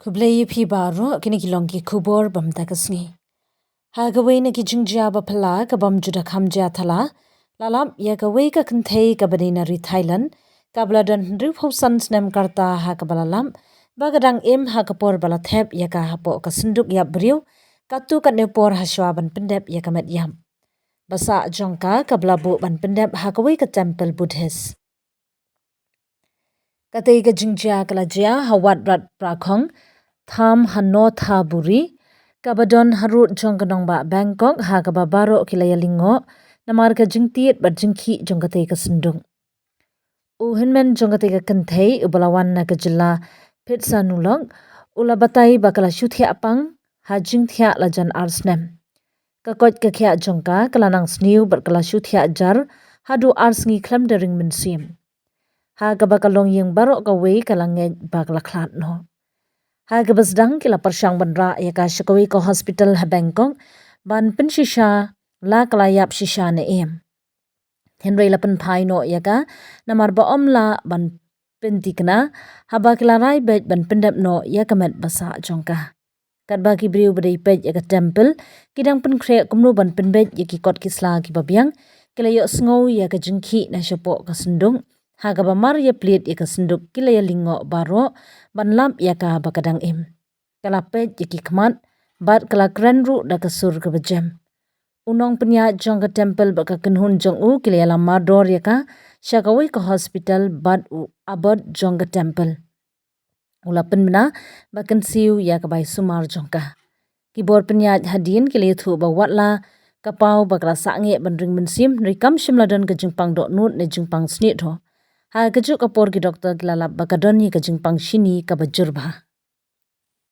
Kublai pi baro kini kilongki kubor bam takasngi. Hagaway na kijingja ba pala kabam juda kamja thala. Lalam ya gaway ka kentay kabani na ri Thailand. Kabladan rip hopsan snem karta ha kabalalam. Bagadang im ha kapor bala thep ya ka hapo kasunduk ya Briew. Katu kat nepor haswa ban pendep ya kamet yam. Basa jongka kablabu ban pendep ha gaway ka temple Buddhist. Katay ka jingja kalajia hawat rat prakong. Tham hanno tha buri kabadon harut jongkanong ba Bangkok ha kababaro kilaya lingo namar ka jingtiet bat jingki jongkatay ka sundung. Uhinmen jongkatay ka kentay ubalawan na ka jila pitsa nulong ula batay bakala syuthya apang ha jingthya lajan arsnem. Kakot ka kya jongka kalanang sniu bat kala syuthya jar hadu ars ngi klam daring mensim. Ha kabakalong yung barok ka way kalangay bakala klat no. Haga basdang kila persyang bandra ya ka syakawi ko hospital ha Bangkok ban penshisha la kalayap shisha ne em. Henry lapan pai no ya ka namar ba omla ban pentikna haba kila rai bet ban pendap no ya kamet basa jongka. Kat bagi Briew badai pet ya ka temple kidang pen kre kumno ban penbet ya ki kot kisla ki babiang kila yok sngau ya ka jengki na syapok ka sendung. Haga bamar ya plit ya ka senduk kila ya lingo baro ban lamp ya ka bakadang im. Kala pet ya ki kemat bat kala krenru da kasur ka bajem. Unong penya jong ka temple baka kenhun jong u kila ya lamar dor ya ka syakawi ka hospital bat u abad jong ka temple. Ula penmena bakan siu ya ka bai sumar jong ka. Kibor penya hadin kila ya thu ba watla kapau bakala sange bandring mensim rikam shimladan ka jingpang dok nut ne jingpang snit ho. Ha kejuk kapor ki doktor kilalap bakadoni ka jingpang shini ka bajurba.